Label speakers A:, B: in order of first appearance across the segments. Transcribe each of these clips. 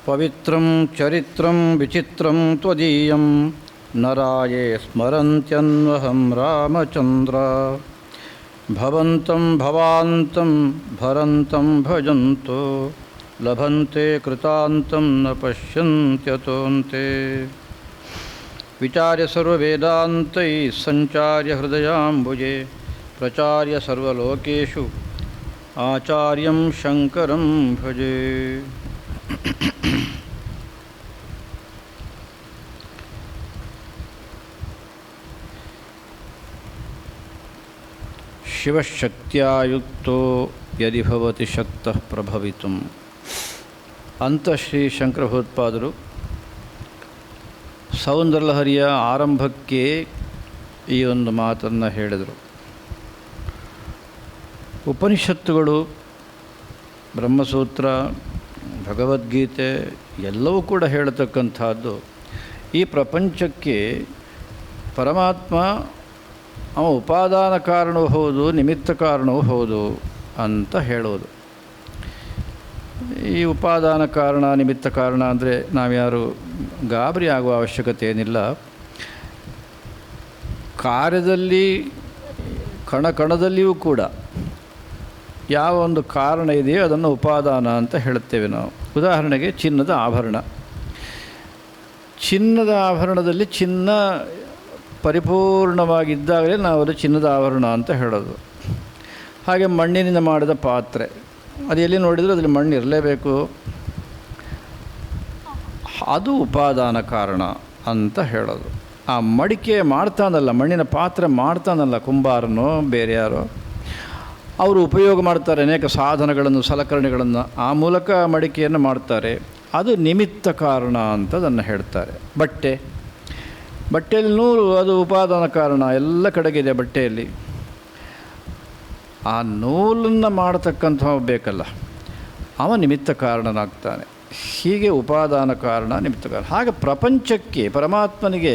A: ಪವಿತ್ರಂ ಚರಿತ್ರಂ ವಿಚಿತ್ರಂ ತ್ವದೀಯಂ ನರಾಯೇ ಸ್ಮರಂತ್ಯನ್ವಹಂ ರಾಮಚಂದ್ರ. ಭವಂತಂ ಭವಾಂತಂ ಭರಂತಂ ಭಜಂತೋ ಲಭಂತೆ ಕೃತಾಂತಂ ನ ಪಶ್ಯಂತ್ಯತೋಂತೆ. ವಿಚಾರ್ಯ ಸರ್ವವೇದಾಂತೈ ಸಂಚಾರ್ಯ ಹೃದಯಾಂಬುಜೆ ಪ್ರಚಾರ್ಯ ಸರ್ವಲೋಕೇಶು ಆಚಾರ್ಯಂ ಶಂಕರಂ ಭಜೆ. ಶಿವಶಕ್ತ್ಯಾಯುಕ್ತೋ ಯದಿ ಭವತಿ ಶಕ್ತಃ ಪ್ರಭವಿತುಂ ಅಂತ ಶ್ರೀ ಶಂಕರ ಭಗವತ್ಪಾದರು ಸೌಂದರ್ಯಲಹರಿಯ ಆರಂಭಕ್ಕೆ ಈ ಒಂದು ಮಾತನ್ನು ಹೇಳಿದರು. ಉಪನಿಷತ್ತುಗಳು, ಬ್ರಹ್ಮಸೂತ್ರ, ಭಗವದ್ಗೀತೆ ಎಲ್ಲವೂ ಕೂಡ ಹೇಳತಕ್ಕಂಥದ್ದು ಈ ಪ್ರಪಂಚಕ್ಕೆ ಪರಮಾತ್ಮ ಅವ ಉಪಾದಾನ ಕಾರಣವೂ ಹೌದು, ನಿಮಿತ್ತ ಕಾರಣವೂ ಹೌದು ಅಂತ ಹೇಳೋದು. ಈ ಉಪಾದಾನ ಕಾರಣ ನಿಮಿತ್ತ ಕಾರಣ ಅಂದರೆ ನಾವ್ಯಾರು ಗಾಬರಿ ಆಗುವ ಅವಶ್ಯಕತೆ ಏನಿಲ್ಲ. ಕಾರ್ಯದಲ್ಲಿ ಕಣದಲ್ಲಿಯೂ ಕೂಡ ಯಾವ ಒಂದು ಕಾರಣ ಇದೆಯೋ ಅದನ್ನು ಉಪಾದಾನ ಅಂತ ಹೇಳುತ್ತೇವೆ ನಾವು. ಉದಾಹರಣೆಗೆ ಚಿನ್ನದ ಆಭರಣ. ಚಿನ್ನದ ಆಭರಣದಲ್ಲಿ ಚಿನ್ನ ಪರಿಪೂರ್ಣವಾಗಿದ್ದಾಗಲೇ ನಾವು ಅದು ಚಿನ್ನದ ಆಭರಣ ಅಂತ ಹೇಳೋದು. ಹಾಗೆ ಮಣ್ಣಿನಿಂದ ಮಾಡಿದ ಪಾತ್ರೆ, ಅದು ಎಲ್ಲಿ ನೋಡಿದರೂ ಅದರಲ್ಲಿ ಮಣ್ಣು ಇರಲೇಬೇಕು, ಅದು ಉಪಾದಾನ ಕಾರಣ ಅಂತ ಹೇಳೋದು. ಆ ಮಡಿಕೆ ಮಾಡ್ತಾನಲ್ಲ, ಮಣ್ಣಿನ ಪಾತ್ರೆ ಮಾಡ್ತಾನಲ್ಲ ಕುಂಬಾರನೋ ಬೇರೆ ಯಾರೋ, ಅವರು ಉಪಯೋಗ ಮಾಡ್ತಾರೆ ಅನೇಕ ಸಾಧನಗಳನ್ನು, ಸಲಕರಣೆಗಳನ್ನು, ಆ ಮೂಲಕ ಮಡಿಕೆಯನ್ನು ಮಾಡ್ತಾರೆ. ಅದು ನಿಮಿತ್ತ ಕಾರಣ ಅಂತ ಅದನ್ನು ಹೇಳ್ತಾರೆ. ಬಟ್ಟೆಯಲ್ಲಿ ನೂಲು, ಅದು ಉಪಾದಾನ ಕಾರಣ, ಎಲ್ಲ ಕಡೆಗಿದೆ ಬಟ್ಟೆಯಲ್ಲಿ. ಆ ನೂಲನ್ನು ಮಾಡತಕ್ಕಂಥವ ಬೇಕಲ್ಲ, ಅವ ನಿಮಿತ್ತ ಕಾರಣನಾಗ್ತಾನೆ. ಹೀಗೆ ಉಪಾದಾನ ಕಾರಣ, ನಿಮಿತ್ತ ಕಾರಣ. ಹಾಗೆ ಪ್ರಪಂಚಕ್ಕೆ, ಪರಮಾತ್ಮನಿಗೆ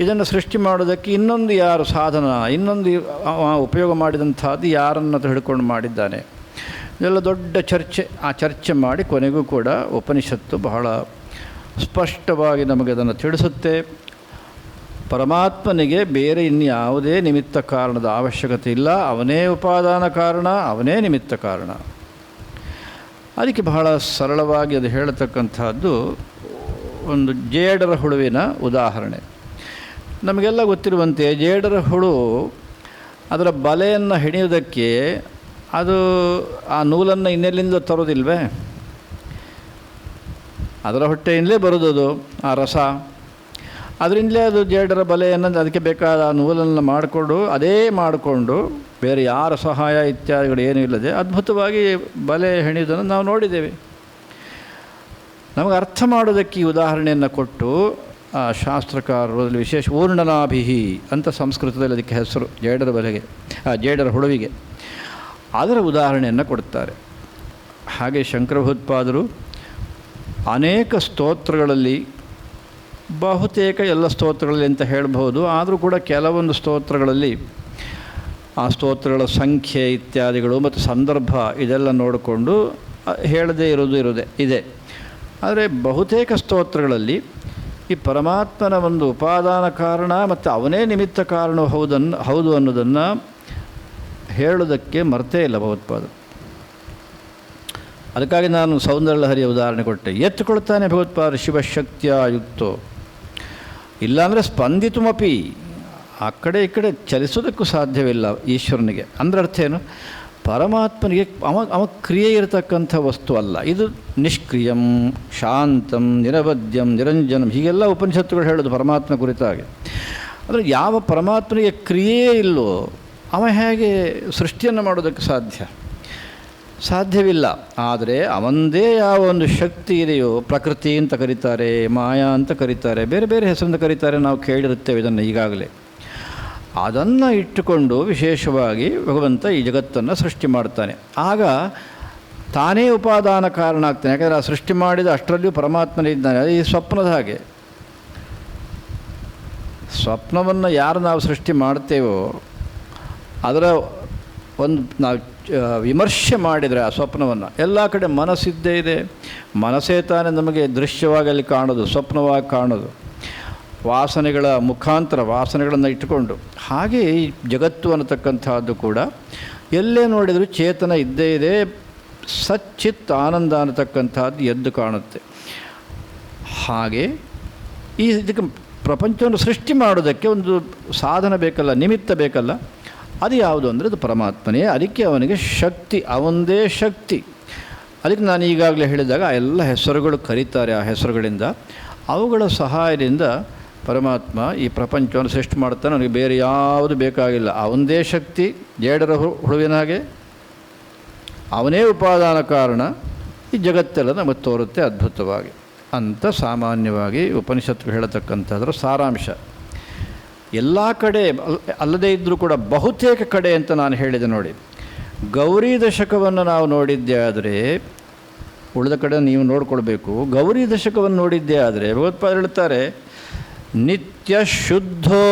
A: ಇದನ್ನು ಸೃಷ್ಟಿ ಮಾಡೋದಕ್ಕೆ ಇನ್ನೊಂದು ಯಾರು ಸಾಧನ, ಇನ್ನೊಂದು ಉಪಯೋಗ ಮಾಡಿದಂಥದ್ದು ಯಾರನ್ನು ಹಿಡ್ಕೊಂಡು ಮಾಡಿದ್ದಾನೆ. ಇದೆಲ್ಲ ದೊಡ್ಡ ಚರ್ಚೆ. ಆ ಚರ್ಚೆ ಮಾಡಿ ಕೊನೆಗೂ ಕೂಡ ಉಪನಿಷತ್ತು ಬಹಳ ಸ್ಪಷ್ಟವಾಗಿ ನಮಗೆ ಅದನ್ನು ತಿಳಿಸುತ್ತೆ. ಪರಮಾತ್ಮನಿಗೆ ಬೇರೆ ಇನ್ಯಾವುದೇ ನಿಮಿತ್ತ ಕಾರಣದ ಅವಶ್ಯಕತೆ ಇಲ್ಲ. ಅವನೇ ಉಪಾದಾನ ಕಾರಣ, ಅವನೇ ನಿಮಿತ್ತ ಕಾರಣ. ಅದಕ್ಕೆ ಬಹಳ ಸರಳವಾಗಿ ಅದು ಹೇಳತಕ್ಕಂಥದ್ದು ಒಂದು ಜೇಡರ ಹುಳುವಿನ ಉದಾಹರಣೆ. ನಮಗೆಲ್ಲ ಗೊತ್ತಿರುವಂತೆ ಜೇಡರ ಹುಳು ಅದರ ಬಲೆಯನ್ನು ಹೆಣೆಯುವುದಕ್ಕೆ ಅದು ಆ ನೂಲನ್ನು ಇನ್ನೆಲ್ಲಿಂದ ತರೋದಿಲ್ವೇ? ಅದರ ಹೊಟ್ಟೆಯಿಂದಲೇ ಬರೋದು ಆ ರಸ. ಅದರಿಂದಲೇ ಅದು ಜೇಡರ ಬಲೆಯನ್ನು, ಅದಕ್ಕೆ ಬೇಕಾದ ಆ ನೂಲನ್ನು ಮಾಡಿಕೊಂಡು ಬೇರೆ ಯಾರ ಸಹಾಯ ಇತ್ಯಾದಿಗಳು ಏನೂ ಇಲ್ಲದೆ ಅದ್ಭುತವಾಗಿ ಬಲೆ ಹೆಣೆಯುವುದನ್ನು ನಾವು ನೋಡಿದ್ದೇವೆ. ನಮಗೆ ಅರ್ಥ ಮಾಡೋದಕ್ಕೆ ಈ ಉದಾಹರಣೆಯನ್ನು ಕೊಟ್ಟು ಆ ಶಾಸ್ತ್ರಕಾರರು ಅದರಲ್ಲಿ ವಿಶೇಷ ಊರ್ಣನಾಭಿಹಿ ಅಂತ ಸಂಸ್ಕೃತದಲ್ಲಿ ಅದಕ್ಕೆ ಹೆಸರು, ಜೇಡರ ಬಲೆಗೆ, ಆ ಜೇಡರ ಹುಳುವಿಗೆ ಅದರ ಉದಾಹರಣೆಯನ್ನು ಕೊಡ್ತಾರೆ. ಹಾಗೆ ಶಂಕರ ಭಗವತ್ಪಾದರು ಅನೇಕ ಸ್ತೋತ್ರಗಳಲ್ಲಿ, ಬಹುತೇಕ ಎಲ್ಲ ಸ್ತೋತ್ರಗಳಲ್ಲಿ ಅಂತ ಹೇಳ್ಬೋದು, ಆದರೂ ಕೂಡ ಕೆಲವೊಂದು ಸ್ತೋತ್ರಗಳಲ್ಲಿ ಆ ಸ್ತೋತ್ರಗಳ ಸಂಖ್ಯೆ ಇತ್ಯಾದಿಗಳು ಮತ್ತು ಸಂದರ್ಭ ಇದೆಲ್ಲ ನೋಡಿಕೊಂಡು ಹೇಳದೇ ಇದೆ. ಆದರೆ ಬಹುತೇಕ ಸ್ತೋತ್ರಗಳಲ್ಲಿ ಈ ಪರಮಾತ್ಮನ ಒಂದು ಉಪಾದಾನ ಕಾರಣ ಮತ್ತು ಅವನೇ ನಿಮಿತ್ತ ಕಾರಣ ಹೌದು ಅನ್ನೋದನ್ನು ಹೇಳೋದಕ್ಕೆ ಮರ್ತೇ ಇಲ್ಲ ಭಗವತ್ಪಾದರು. ಅದಕ್ಕಾಗಿ ನಾನು ಸೌಂದರ್ಯಲಹರಿಯ ಉದಾಹರಣೆ ಕೊಟ್ಟೆ. ಎತ್ತುಕೊಳ್ತಾನೆ ಭಗವತ್ಪಾದರು ಶಿವಶಕ್ತಿಯ ಯುಕ್ತೋ. ಇಲ್ಲಾಂದರೆ ಸ್ಪಂದಿತುಮಪಿ, ಆ ಕಡೆ ಈ ಕಡೆ ಚಲಿಸೋದಕ್ಕೂ ಸಾಧ್ಯವಿಲ್ಲ ಈಶ್ವರನಿಗೆ. ಅಂದರೆ ಅರ್ಥ ಏನು? ಪರಮಾತ್ಮನಿಗೆ ಅವ ಕ್ರಿಯೆ ಇರತಕ್ಕಂಥ ವಸ್ತು ಅಲ್ಲ. ಇದು ನಿಷ್ಕ್ರಿಯಂ, ಶಾಂತಂ, ನಿರವದ್ಯಂ, ನಿರಂಜನಂ, ಹೀಗೆಲ್ಲ ಉಪನಿಷತ್ತುಗಳು ಹೇಳೋದು ಪರಮಾತ್ಮ ಕುರಿತಾಗಿ. ಅಂದರೆ ಯಾವ ಪರಮಾತ್ಮನಿಗೆ ಕ್ರಿಯೆಯೇ ಇಲ್ಲೋ ಅವ ಹೇಗೆ ಸೃಷ್ಟಿಯನ್ನು ಮಾಡೋದಕ್ಕೆ ಸಾಧ್ಯವಿಲ್ಲ. ಆದರೆ ಅವಂದೇ ಯಾವ ಒಂದು ಶಕ್ತಿ ಇದೆಯೋ, ಪ್ರಕೃತಿ ಅಂತ ಕರೀತಾರೆ, ಮಾಯಾ ಅಂತ ಕರೀತಾರೆ, ಬೇರೆ ಬೇರೆ ಹೆಸರಿಂದ ಕರೀತಾರೆ, ನಾವು ಕೇಳಿರುತ್ತೇವೆ ಇದನ್ನು ಈಗಾಗಲೇ. ಅದನ್ನು ಇಟ್ಟುಕೊಂಡು ವಿಶೇಷವಾಗಿ ಭಗವಂತ ಈ ಜಗತ್ತನ್ನು ಸೃಷ್ಟಿ ಮಾಡ್ತಾನೆ. ಆಗ ತಾನೇ ಉಪಾದಾನ ಕಾರಣ ಆಗ್ತಾನೆ. ಯಾಕಂದರೆ ಆ ಸೃಷ್ಟಿ ಮಾಡಿದ ಅಷ್ಟರಲ್ಲಿಯೂ ಪರಮಾತ್ಮನೇ ಇದ್ದಾನೆ. ಅದು ಈ ಸ್ವಪ್ನದ ಹಾಗೆ. ಸ್ವಪ್ನವನ್ನು ಯಾರು ನಾವು ಸೃಷ್ಟಿ ಮಾಡ್ತೇವೋ ಅದರ ಒಂದು ನಾವು ವಿಮರ್ಶೆ ಮಾಡಿದರೆ ಆ ಸ್ವಪ್ನವನ್ನು, ಎಲ್ಲ ಕಡೆ ಮನಸ್ಸಿದ್ದೇ ಇದೆ, ಮನಸ್ಸೇ ತಾನೇ ನಮಗೆ ದೃಶ್ಯವಾಗಿ ಅಲ್ಲಿ ಕಾಣೋದು, ಸ್ವಪ್ನವಾಗಿ ಕಾಣೋದು, ವಾಸನೆಗಳ ಮುಖಾಂತರ ವಾಸನೆಗಳನ್ನು ಇಟ್ಟುಕೊಂಡು. ಹಾಗೆ ಈ ಜಗತ್ತು ಅನ್ನತಕ್ಕಂಥದ್ದು ಕೂಡ ಎಲ್ಲೇ ನೋಡಿದರೂ ಚೇತನ ಇದ್ದೇ ಇದೆ, ಸಚ್ಚಿತ್ ಆನಂದ ಅನ್ನತಕ್ಕಂಥದ್ದು ಎದ್ದು ಕಾಣುತ್ತೆ. ಹಾಗೆ ಇದಕ್ಕೆ ಪ್ರಪಂಚವನ್ನು ಸೃಷ್ಟಿ ಮಾಡೋದಕ್ಕೆ ಒಂದು ಸಾಧನ ಬೇಕಲ್ಲ, ನಿಮಿತ್ತ ಬೇಕಲ್ಲ. ಅದು ಯಾವುದು ಅಂದರೆ ಅದು ಪರಮಾತ್ಮನೇ. ಅದಕ್ಕೆ ಅವನಿಗೆ ಶಕ್ತಿ, ಅವನದೇ ಶಕ್ತಿ. ಅದಕ್ಕೆ ನಾನು ಈಗಾಗಲೇ ಹೇಳಿದಾಗ ಆ ಎಲ್ಲ ಹೆಸರುಗಳು ಕರೀತಾರೆ. ಆ ಹೆಸರುಗಳಿಂದ, ಅವುಗಳ ಸಹಾಯದಿಂದ ಪರಮಾತ್ಮ ಈ ಪ್ರಪಂಚವನ್ನು ಸೃಷ್ಟಿ ಮಾಡ್ತಾನೆ. ಅವನಿಗೆ ಬೇರೆ ಯಾವುದು ಬೇಕಾಗಿಲ್ಲ. ಅವನದೇ ಶಕ್ತಿ, ಜೇಡರ ಹುಳುವಿನ ಹಾಗೆ ಅವನೇ ಉಪಾದಾನ ಕಾರಣ. ಈ ಜಗತ್ತೆಲ್ಲ ನಮಗೆ ತೋರುತ್ತೆ ಅದ್ಭುತವಾಗಿ ಅಂತ ಸಾಮಾನ್ಯವಾಗಿ ಉಪನಿಷತ್ತು ಹೇಳತಕ್ಕಂಥದ್ರ ಸಾರಾಂಶ. ಎಲ್ಲ ಕಡೆ ಅಲ್ಲದೇ ಇದ್ದರೂ ಕೂಡ ಬಹುತೇಕ ಕಡೆ ಅಂತ ನಾನು ಹೇಳಿದೆ ನೋಡಿ. ಗೌರಿ ದಶಕವನ್ನು ನಾವು ನೋಡಿದ್ದೇ ಆದರೆ, ಉಳಿದ ಕಡೆ ನೀವು ನೋಡಿಕೊಳ್ಬೇಕು. ಗೌರಿ ದಶಕವನ್ನು ನೋಡಿದ್ದೇ ಆದರೆ ಭಗವತ್ಪಾದರು ಹೇಳ್ತಾರೆ, ನಿತ್ಯ ಶುದ್ಧೋ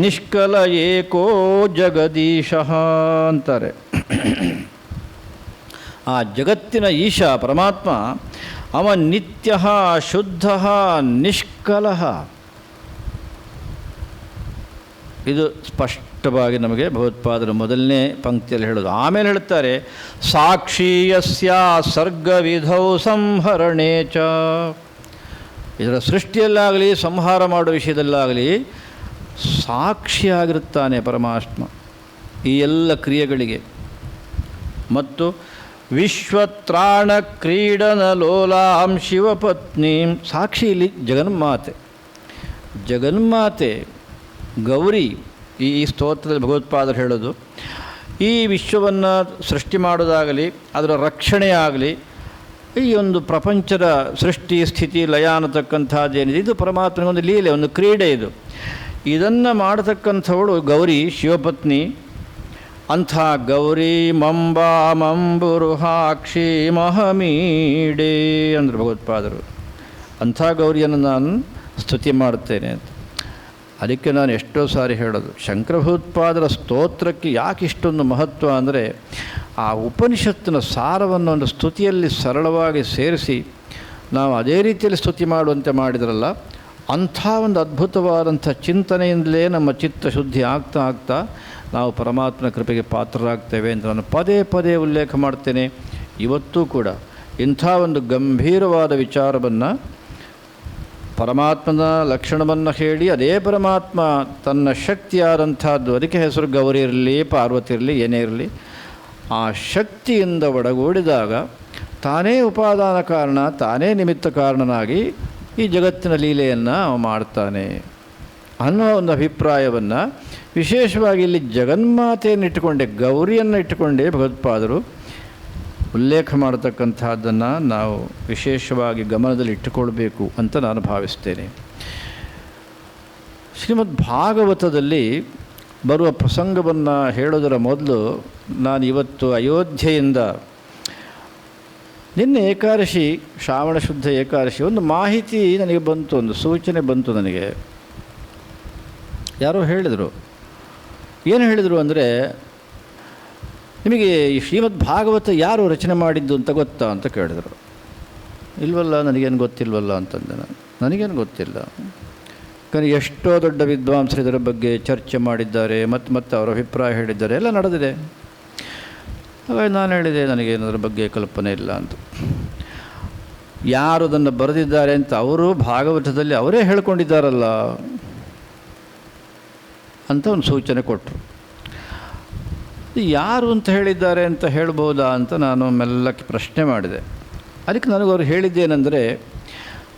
A: ನಿಷ್ಕಲ ಏಕೋ ಜಗದೀಶಃ ಅಂತಾರೆ. ಆ ಜಗತ್ತಿನ ಈಶ ಪರಮಾತ್ಮ ಅವ ನಿತ್ಯ ಶುದ್ಧ ನಿಷ್ಕಲ. ಇದು ಸ್ಪಷ್ಟವಾಗಿ ನಮಗೆ ಭಗವತ್ಪಾದರು ಮೊದಲನೇ ಪಂಕ್ತಿಯಲ್ಲಿ ಹೇಳೋದು. ಆಮೇಲೆ ಹೇಳ್ತಾರೆ, ಸಾಕ್ಷೀಯಸ್ಯ ಸರ್ಗವಿಧೌ ಸಂಹರಣೆ ಚ. ಇದರ ಸೃಷ್ಟಿಯಲ್ಲಾಗಲಿ ಸಂಹಾರ ಮಾಡೋ ವಿಷಯದಲ್ಲಾಗಲಿ ಸಾಕ್ಷಿಯಾಗಿರುತ್ತಾನೆ ಪರಮಾತ್ಮ ಈ ಎಲ್ಲ ಕ್ರಿಯೆಗಳಿಗೆ. ಮತ್ತು ವಿಶ್ವತ್ರಾಣ ಕ್ರೀಡನ ಲೋಲಾಂ ಶಿವಪತ್ನೀಂ. ಸಾಕ್ಷಿ ಇಲ್ಲಿ ಜಗನ್ಮಾತೆ. ಜಗನ್ಮಾತೆ ಗೌರಿ ಈ ಸ್ತೋತ್ರದಲ್ಲಿ ಭಗವತ್ಪಾದರು ಹೇಳೋದು, ಈ ವಿಶ್ವವನ್ನು ಸೃಷ್ಟಿ ಮಾಡೋದಾಗಲಿ ಅದರ ರಕ್ಷಣೆ ಆಗಲಿ, ಈ ಒಂದು ಪ್ರಪಂಚದ ಸೃಷ್ಟಿ ಸ್ಥಿತಿ ಲಯ ಅನ್ನತಕ್ಕಂಥದ್ದೇನಿದೆ ಇದು ಪರಮಾತ್ಮನಿಗೊಂದು ಲೀಲೆ, ಒಂದು ಕ್ರೀಡೆ. ಇದನ್ನು ಮಾಡತಕ್ಕಂಥವಳು ಗೌರಿ, ಶಿವಪತ್ನಿ. ಅಂಥ ಗೌರಿ ಮಂಬಾ ಮಂಬುರುಹಾಕ್ಷಿ ಮಹಮೀಡೆ ಅಂದರು ಭಗವತ್ಪಾದರು. ಅಂಥ ಗೌರಿಯನ್ನು ನಾನು ಸ್ತುತಿ ಮಾಡುತ್ತೇನೆ ಅಂತ. ಅದಕ್ಕೆ ನಾನು ಎಷ್ಟೋ ಸಾರಿ ಹೇಳೋದು, ಶಂಕರ ಭಗವತ್ಪಾದರ ಸ್ತೋತ್ರಕ್ಕೆ ಯಾಕೆ ಇಷ್ಟೊಂದು ಮಹತ್ವ ಅಂದರೆ, ಆ ಉಪನಿಷತ್ತಿನ ಸಾರವನ್ನು ಒಂದು ಸ್ತುತಿಯಲ್ಲಿ ಸರಳವಾಗಿ ಸೇರಿಸಿ ನಾವು ಅದೇ ರೀತಿಯಲ್ಲಿ ಸ್ತುತಿ ಮಾಡುವಂತೆ ಮಾಡಿದ್ರಲ್ಲ, ಅಂಥ ಒಂದು ಅದ್ಭುತವಾದಂಥ ಚಿಂತನೆಯಿಂದಲೇ ನಮ್ಮ ಚಿತ್ತ ಶುದ್ಧಿ ಆಗ್ತಾ ಆಗ್ತಾ ನಾವು ಪರಮಾತ್ಮನ ಕೃಪೆಗೆ ಪಾತ್ರರಾಗ್ತೇವೆ ಅಂತ ನಾನು ಪದೇ ಪದೇ ಉಲ್ಲೇಖ ಮಾಡ್ತೇನೆ. ಇವತ್ತೂ ಕೂಡ ಇಂಥ ಒಂದು ಗಂಭೀರವಾದ ವಿಚಾರವನ್ನು, ಪರಮಾತ್ಮನ ಲಕ್ಷಣವನ್ನು ಹೇಳಿ ಅದೇ ಪರಮಾತ್ಮ ತನ್ನ ಶಕ್ತಿಯಾದಂಥದ್ದು, ಅದಕ್ಕೆ ಹೆಸರು ಗೌರಿ ಇರಲಿ ಪಾರ್ವತಿ ಇರಲಿ ಏನೇ ಇರಲಿ, ಆ ಶಕ್ತಿಯಿಂದ ಒಡಗೂಡಿದಾಗ ತಾನೇ ಉಪಾದಾನ ಕಾರಣ, ತಾನೇ ನಿಮಿತ್ತ ಕಾರಣನಾಗಿ ಈ ಜಗತ್ತಿನ ಲೀಲೆಯನ್ನು ಮಾಡ್ತಾನೆ ಅನ್ನೋ ಒಂದು ಅಭಿಪ್ರಾಯವನ್ನು ವಿಶೇಷವಾಗಿ ಇಲ್ಲಿ ಜಗನ್ಮಾತೆಯನ್ನು ಇಟ್ಟುಕೊಂಡೆ, ಗೌರಿಯನ್ನು ಇಟ್ಟುಕೊಂಡೇ ಭಗವತ್ಪಾದರು ಉಲ್ಲೇಖ ಮಾಡತಕ್ಕಂಥದ್ದನ್ನು ನಾವು ವಿಶೇಷವಾಗಿ ಗಮನದಲ್ಲಿ ಇಟ್ಟುಕೊಳ್ಬೇಕು ಅಂತ ನಾನು ಭಾವಿಸ್ತೇನೆ. ಶ್ರೀಮದ್ ಭಾಗವತದಲ್ಲಿ ಬರುವ ಪ್ರಸಂಗವನ್ನು ಹೇಳೋದರ ಮೊದಲು ನಾನು ಇವತ್ತು ಅಯೋಧ್ಯೆಯಿಂದ ನಿನ್ನೆ ಏಕಾದಶಿ, ಶ್ರಾವಣ ಶುದ್ಧ ಏಕಾದಶಿ, ಒಂದು ಮಾಹಿತಿ ನನಗೆ ಬಂತು, ಒಂದು ಸೂಚನೆ ಬಂತು ನನಗೆ. ಯಾರೋ ಹೇಳಿದರು. ಏನು ಹೇಳಿದರು ಅಂದರೆ, ನಿಮಗೆ ಈ ಶ್ರೀಮದ್ ಭಾಗವತ ಯಾರು ರಚನೆ ಮಾಡಿದ್ದು ಅಂತ ಗೊತ್ತಾ ಅಂತ ಕೇಳಿದರು. ಇಲ್ವಲ್ಲ, ನನಗೇನು ಗೊತ್ತಿಲ್ವಲ್ಲ ಅಂತಂದೆ ನಾನು. ನನಗೇನು ಗೊತ್ತಿಲ್ಲ, ಯಾಕಂದರೆ ಎಷ್ಟೋ ದೊಡ್ಡ ವಿದ್ವಾಂಸರು ಇದರ ಬಗ್ಗೆ ಚರ್ಚೆ ಮಾಡಿದ್ದಾರೆ, ಮತ್ತು ಅವರ ಅಭಿಪ್ರಾಯ ಹೇಳಿದ್ದಾರೆ, ಎಲ್ಲ ನಡೆದಿದೆ. ಹಾಗಾಗಿ ನಾನು ಹೇಳಿದೆ ನನಗೇನದ್ರ ಬಗ್ಗೆ ಕಲ್ಪನೆ ಇಲ್ಲ ಅಂತ. ಯಾರು ಅದನ್ನು ಬರೆದಿದ್ದಾರೆ ಅಂತ ಅವರು ಭಾಗವತದಲ್ಲಿ ಅವರೇ ಹೇಳ್ಕೊಂಡಿದ್ದಾರಲ್ಲ ಅಂತ ಒಂದು ಸೂಚನೆ ಕೊಟ್ಟರು. ಯಾರು ಅಂತ ಹೇಳಿದ್ದಾರೆ ಅಂತ ಹೇಳ್ಬೋದಾ ಅಂತ ನಾನು ಮೆಲ್ಲಕ್ಕೆ ಪ್ರಶ್ನೆ ಮಾಡಿದೆ. ಅದಕ್ಕೆ ನನಗೆ ಅವರು ಹೇಳಿದ್ದೇನೆಂದರೆ,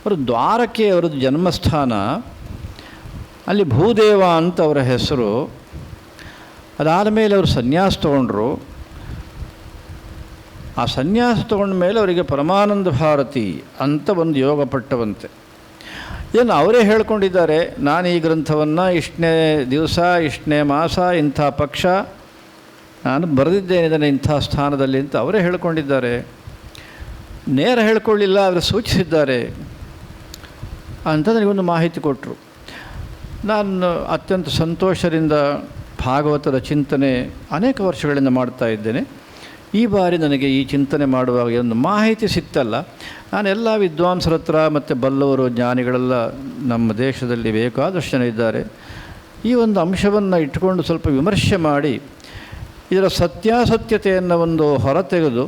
A: ಅವರು ದ್ವಾರಕೆ ಅವರದ್ದು ಜನ್ಮಸ್ಥಾನ, ಅಲ್ಲಿ ಭೂದೇವ ಅಂತ ಅವರ ಹೆಸರು. ಅದಾದ ಮೇಲೆ ಅವರು ಸನ್ಯಾಸ ತೊಗೊಂಡ್ರು. ಆ ಸನ್ಯಾಸ ತೊಗೊಂಡ ಮೇಲೆ ಅವರಿಗೆ ಪರಮಾನಂದ ಭಾರತಿ ಅಂತ ಒಂದು ಯೋಗ ಪಟ್ಟವಂತೆ. ಇದನ್ನು ಅವರೇ ಹೇಳ್ಕೊಂಡಿದ್ದಾರೆ. ನಾನು ಈ ಗ್ರಂಥವನ್ನು ಇಷ್ಟನೇ ದಿವಸ, ಇಷ್ಟನೇ ಮಾಸ, ಇಂಥ ಪಕ್ಷ ನಾನು ಬರೆದಿದ್ದೇನೆ ಇದನ್ನು ಇಂಥ ಸ್ಥಾನದಲ್ಲಿ ಅಂತ ಅವರೇ ಹೇಳ್ಕೊಂಡಿದ್ದಾರೆ. ನೇರ ಹೇಳ್ಕೊಳ್ಳಿಲ್ಲ, ಆದರೆ ಸೂಚಿಸಿದ್ದಾರೆ ಅಂತ ನನಗೊಂದು ಮಾಹಿತಿ ಕೊಟ್ಟರು. ನಾನು ಅತ್ಯಂತ ಸಂತೋಷದಿಂದ ಭಾಗವತದ ಚಿಂತನೆ ಅನೇಕ ವರ್ಷಗಳಿಂದ ಮಾಡ್ತಾ ಇದ್ದೇನೆ. ಈ ಬಾರಿ ನನಗೆ ಈ ಚಿಂತನೆ ಮಾಡುವಾಗ ಒಂದು ಮಾಹಿತಿ ಸಿಕ್ತಲ್ಲ, ನಾನು ಎಲ್ಲ ವಿದ್ವಾಂಸರ ಹತ್ರ ಮತ್ತು ಬಲ್ಲವರು ಜ್ಞಾನಿಗಳೆಲ್ಲ ನಮ್ಮ ದೇಶದಲ್ಲಿ ಬೇಕಾದಷ್ಟು ಜನ ಇದ್ದಾರೆ, ಈ ಒಂದು ಅಂಶವನ್ನು ಇಟ್ಟುಕೊಂಡು ಸ್ವಲ್ಪ ವಿಮರ್ಶೆ ಮಾಡಿ ಇದರ ಸತ್ಯಾಸತ್ಯತೆಯನ್ನು ಒಂದು ಹೊರತೆಗೆದು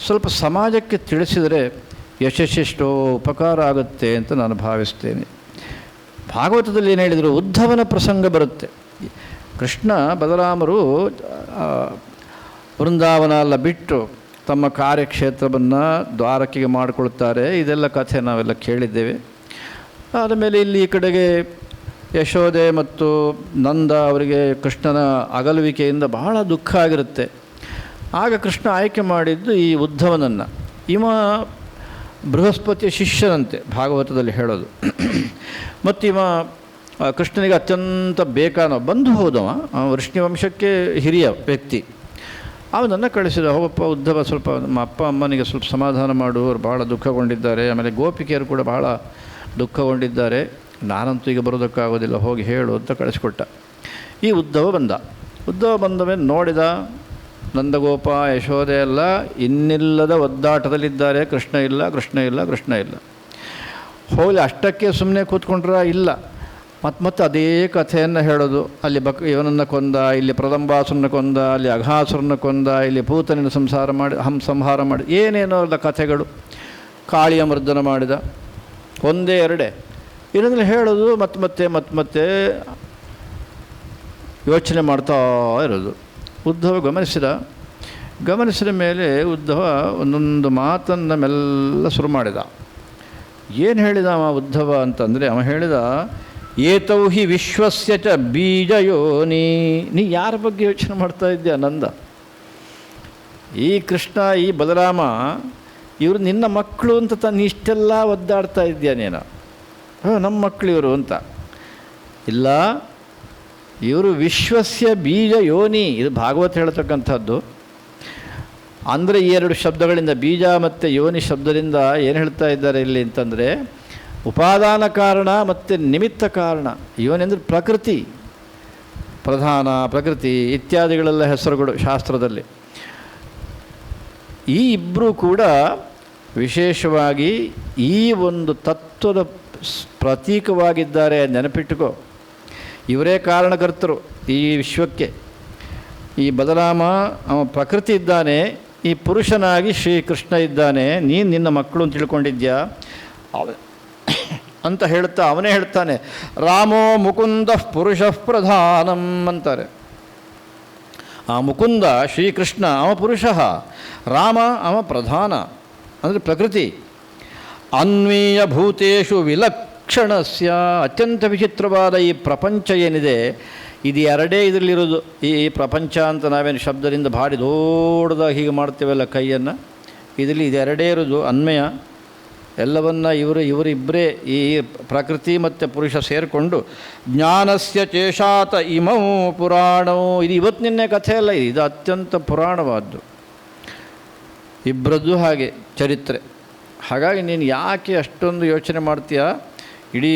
A: ಸ್ವಲ್ಪ ಸಮಾಜಕ್ಕೆ ತಿಳಿಸಿದರೆ ಯಶಸ್ಸೆಷ್ಟೋ ಉಪಕಾರ ಆಗುತ್ತೆ ಅಂತ ನಾನು ಭಾವಿಸ್ತೇನೆ. ಭಾಗವತದಲ್ಲಿ ಏನು ಹೇಳಿದರು, ಉದ್ಧವನ ಪ್ರಸಂಗ ಬರುತ್ತೆ. ಕೃಷ್ಣ ಬಲರಾಮರು ವೃಂದಾವನ ಎಲ್ಲ ಬಿಟ್ಟು ತಮ್ಮ ಕಾರ್ಯಕ್ಷೇತ್ರವನ್ನು ದ್ವಾರಕೆಗೆ ಮಾಡಿಕೊಳ್ತಾರೆ. ಇದೆಲ್ಲ ಕಥೆ ನಾವೆಲ್ಲ ಕೇಳಿದ್ದೇವೆ. ಆದಮೇಲೆ ಇಲ್ಲಿ ಈ ಕಡೆಗೆ ಯಶೋದೆ ಮತ್ತು ನಂದ ಅವರಿಗೆ ಕೃಷ್ಣನ ಅಗಲುವಿಕೆಯಿಂದ ಬಹಳ ದುಃಖ ಆಗಿರುತ್ತೆ. ಆಗ ಕೃಷ್ಣ ಆಯ್ಕೆ ಮಾಡಿದ್ದು ಈ ಉದ್ಧವನನ್ನು. ಇವ ಬೃಹಸ್ಪತಿಯ ಶಿಷ್ಯನಂತೆ ಭಾಗವತದಲ್ಲಿ ಹೇಳೋದು. ಮತ್ತು ಇವ ಕೃಷ್ಣನಿಗೆ ಅತ್ಯಂತ ಬೇಕಾನೋ ಬಂಧು ಹೋದವ, ವೃಷ್ಣಿ ವಂಶಕ್ಕೆ ಹಿರಿಯ ವ್ಯಕ್ತಿ. ಅವನನ್ನು ಕಳಿಸಿದ, ಹೋಗಪ್ಪ ಉದ್ಧವ, ಸ್ವಲ್ಪ ನಮ್ಮ ಅಪ್ಪ ಅಮ್ಮನಿಗೆ ಸ್ವಲ್ಪ ಸಮಾಧಾನ ಮಾಡು, ಅವರು ಭಾಳ ದುಃಖಗೊಂಡಿದ್ದಾರೆ, ಆಮೇಲೆ ಗೋಪಿಕೆಯರು ಕೂಡ ಬಹಳ ದುಃಖಗೊಂಡಿದ್ದಾರೆ, ನಾನಂತೂ ಈಗ ಬರೋದಕ್ಕಾಗೋದಿಲ್ಲ, ಹೋಗಿ ಹೇಳು ಅಂತ ಕಳಿಸ್ಕೊಟ್ಟ. ಈ ಉದ್ಧವ ಬಂದ ಮೇಲೆ ನೋಡಿದ ನಂದಗೋಪ ಯಶೋದೆ ಎಲ್ಲ ಇನ್ನಿಲ್ಲದ ಒದ್ದಾಟದಲ್ಲಿದ್ದಾರೆ, ಕೃಷ್ಣ ಇಲ್ಲ. ಹೋಗಲಿ ಅಷ್ಟಕ್ಕೆ ಸುಮ್ಮನೆ ಕೂತ್ಕೊಂಡ್ರ ಇಲ್ಲ, ಮತ್ತೆ ಅದೇ ಕಥೆಯನ್ನು ಹೇಳೋದು. ಅಲ್ಲಿ ಇವನನ್ನು ಕೊಂದ, ಇಲ್ಲಿ ಪ್ರದಂಬಾಸುರನ ಕೊಂದ, ಅಲ್ಲಿ ಅಘಾಸುರನ ಕೊಂದ, ಇಲ್ಲಿ ಪೂತನಿನ ಸಂಹಾರ ಮಾಡಿ ಏನೇನೋ ಅಲ್ಲ ಕಥೆಗಳು. ಕಾಳಿಯ ಮರ್ದನ ಮಾಡಿದ, ಒಂದೇ ಎರಡೇ ಇದರಲ್ಲಿ ಹೇಳೋದು. ಮತ್ತೆ ಯೋಚನೆ ಮಾಡ್ತಾ ಇರೋದು. ಉದ್ಧವ ಗಮನಿಸಿದ ಮೇಲೆ ಉದ್ಧವ ಒಂದೊಂದು ಮಾತನ್ನು ಮೆಲ್ಲ ಶುರು ಮಾಡಿದ. ಏನು ಹೇಳಿದ ಉದ್ಧವ ಅಂತಂದರೆ, ಅವ ಹೇಳಿದ, ಏತೌ ಹಿ ವಿಶ್ವಸ್ಯ ಚ ಬೀಜಯೋನಿ. ನೀ ಯಾರ ಬಗ್ಗೆ ಯೋಚನೆ ಮಾಡ್ತಾ ಇದ್ದೆ ನಂದ? ಈ ಕೃಷ್ಣ, ಈ ಬಲರಾಮ, ಇವರು ನಿನ್ನ ಮಕ್ಕಳು ಅಂತ ನೀ ಇಷ್ಟೆಲ್ಲ ಒದ್ದಾಡ್ತಾ ಇದ್ದೀಯ ನೀನು. ನಮ್ಮ ಮಕ್ಕಳು ಇವರು ಅಂತ. ಇಲ್ಲ, ಇವರು ವಿಶ್ವಸ್ಯ ಬೀಜ ಯೋನಿ. ಇದು ಭಾಗವತ ಹೇಳ್ತಕ್ಕಂಥದ್ದು. ಅಂದರೆ ಈ ಎರಡು ಶಬ್ದಗಳಿಂದ, ಬೀಜ ಮತ್ತು ಯೋನಿ ಶಬ್ದದಿಂದ ಏನು ಹೇಳ್ತಾ ಇದ್ದಾರೆ ಇಲ್ಲಿ ಅಂತಂದರೆ, ಉಪಾದಾನ ಕಾರಣ ಮತ್ತು ನಿಮಿತ್ತ ಕಾರಣ. ಯೋನಿ ಅಂದರೆ ಪ್ರಕೃತಿ, ಪ್ರಧಾನ, ಪ್ರಕೃತಿ ಇತ್ಯಾದಿಗಳೆಲ್ಲ ಹೆಸರುಗಳು ಶಾಸ್ತ್ರದಲ್ಲಿ. ಈ ಇಬ್ಬರೂ ಕೂಡ ವಿಶೇಷವಾಗಿ ಈ ಒಂದು ತತ್ವದ ಪ್ರತೀಕವಾಗಿದ್ದಾರೆ, ನೆನಪಿಟ್ಟುಕೋ. ಇವರೇ ಕಾರಣಕರ್ತರು ಈ ವಿಶ್ವಕ್ಕೆ. ಈ ಬಲರಾಮ ಅವ ಪ್ರಕೃತಿ ಇದ್ದಾನೆ, ಈ ಪುರುಷನಾಗಿ ಶ್ರೀಕೃಷ್ಣ ಇದ್ದಾನೆ. ನೀನು ನಿನ್ನ ಮಕ್ಕಳು ಅಂತ ತಿಳ್ಕೊಂಡಿದ್ಯಾ ಅಂತ ಹೇಳ್ತಾ ಅವನೇ ಹೇಳ್ತಾನೆ, ರಾಮೋ ಮುಕುಂದ ಪುರುಷ ಪ್ರಧಾನಂ ಅಂತಾರೆ. ಆ ಮುಕುಂದ ಶ್ರೀಕೃಷ್ಣ ಅವ ಪುರುಷ, ರಾಮ ಅವ ಪ್ರಧಾನ ಅಂದರೆ ಪ್ರಕೃತಿ. ಅನ್ವೀಯ ಭೂತೇಷು ವಿಲಕ್ಷಣಸ್ಯ. ಅತ್ಯಂತ ವಿಚಿತ್ರವಾದ ಈ ಪ್ರಪಂಚ ಏನಿದೆ, ಇದು ಎರಡೇ ಇದರಲ್ಲಿರೋದು. ಈ ಪ್ರಪಂಚ ಅಂತ ನಾವೇನು ಶಬ್ದದಿಂದ ಭಾರಿ ದೊಡ್ಡದಾಗಿ ಹೀಗೆ ಮಾಡ್ತೇವಲ್ಲ ಕೈಯನ್ನು, ಇದರಲ್ಲಿ ಇದೆರಡೇ ಇರೋದು. ಅನ್ವಯ ಎಲ್ಲವನ್ನ ಇವರಿಬ್ಬರೇ, ಈ ಪ್ರಕೃತಿ ಮತ್ತು ಪುರುಷ ಸೇರಿಕೊಂಡು ಜ್ಞಾನಸ್ಯ ಚೇಷಾತ ಇಮೌ ಪುರಾಣವು. ಇದು ಇವತ್ತು ನಿನ್ನೆ ಕಥೆ ಅಲ್ಲ, ಇದು ಅತ್ಯಂತ ಪುರಾಣವಾದ್ದು. ಇಬ್ಬರದ್ದು ಹಾಗೆ ಚರಿತ್ರೆ. ಹಾಗಾಗಿ ನೀನು ಯಾಕೆ ಅಷ್ಟೊಂದು ಯೋಚನೆ ಮಾಡ್ತೀಯ? ಇಡೀ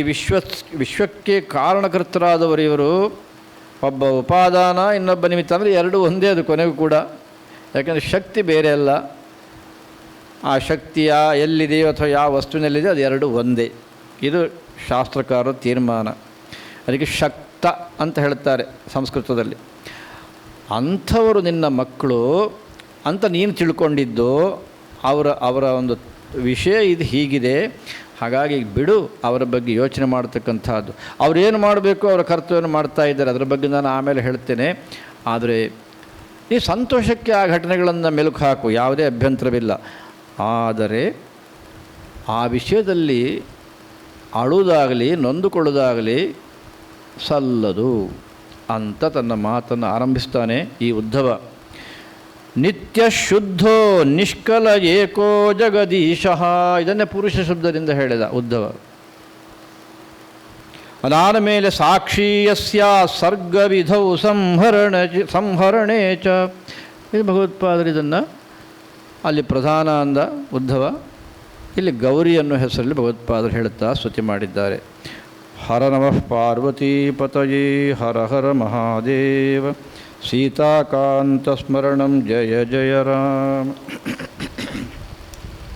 A: ವಿಶ್ವಕ್ಕೆ ಕಾರಣಕರ್ತರಾದವರು ಇವರು. ಒಬ್ಬ ಉಪಾದಾನ, ಇನ್ನೊಬ್ಬ ನಿಮಿತ್ತ, ಅಂದರೆ ಎರಡು ಒಂದೇ ಅದು ಕೊನೆಗೂ ಕೂಡ. ಯಾಕೆಂದರೆ ಶಕ್ತಿ ಬೇರೆ ಅಲ್ಲ, ಆ ಶಕ್ತಿಯ ಎಲ್ಲಿದೆಯೋ ಅಥವಾ ಯಾವ ವಸ್ತುವಿನಲ್ಲಿದೆ ಅದು ಎರಡು ಒಂದೇ. ಇದು ಶಾಸ್ತ್ರಕಾರರ ತೀರ್ಮಾನ. ಅದಕ್ಕೆ ಶಕ್ತ ಅಂತ ಹೇಳ್ತಾರೆ ಸಂಸ್ಕೃತದಲ್ಲಿ. ಅಂಥವರು ನಿನ್ನ ಮಕ್ಕಳು ಅಂತ ನೀನು ತಿಳ್ಕೊಂಡಿದ್ದು. ಅವರ ಒಂದು ವಿಷಯ ಇದು ಹೀಗಿದೆ, ಹಾಗಾಗಿ ಬಿಡು, ಅವರ ಬಗ್ಗೆ ಯೋಚನೆ ಮಾಡ್ತಕ್ಕಂಥದ್ದು. ಅವರೇನು ಮಾಡಬೇಕು, ಅವರ ಕರ್ತವ್ಯವನ್ನು ಮಾಡ್ತಾ ಇದ್ದಾರೆ, ಅದರ ಬಗ್ಗೆ ನಾನು ಆಮೇಲೆ ಹೇಳ್ತೇನೆ. ಆದರೆ ಈ ಸಂತೋಷಕ್ಕೆ ಆ ಘಟನೆಗಳನ್ನು ಮೆಲುಕು ಹಾಕು, ಯಾವುದೇ ಅಭ್ಯಂತರವಿಲ್ಲ. ಆದರೆ ಆ ವಿಷಯದಲ್ಲಿ ಅಳುವುದಾಗಲಿ ನೊಂದುಕೊಳ್ಳೋದಾಗಲಿ ಸಲ್ಲದು ಅಂತ ತನ್ನ ಮಾತನ್ನು ಆರಂಭಿಸ್ತಾನೆ ಈ ಉದ್ಧವ. ನಿತ್ಯ ಶುದ್ಧೋ ನಿಷ್ಕಲ ಏಕೋ ಜಗದೀಶಃ. ಇದನ್ನೇ ಪುರುಷ ಶಬ್ದದಿಂದ ಹೇಳಿದ ಉದ್ಧವ. ಅದಾದ ಮೇಲೆ ಸಾಕ್ಷೀಯಸ್ಯ ಸರ್ಗವಿಧೌ ಸಂಹರಣೆ ಚ. ಇದು ಭಗವತ್ಪಾದರು ಇದನ್ನು ಅಲ್ಲಿ ಪ್ರಧಾನ ಅಂದ ಉದ್ಧವ. ಇಲ್ಲಿ ಗೌರಿ ಅನ್ನೋ ಹೆಸರಲ್ಲಿ ಭಗವತ್ಪಾದರು ಹೇಳುತ್ತಾ ಸ್ತುತಿ ಮಾಡಿದ್ದಾರೆ. ಹರ ನಮಃ ಪಾರ್ವತೀಪತಯೇ ಹರ ಹರ ಮಹಾದೇವ. ಸೀತಾಕಾಂತಸ್ಮರಣಂ ಜಯ ಜಯ ರಾಮ.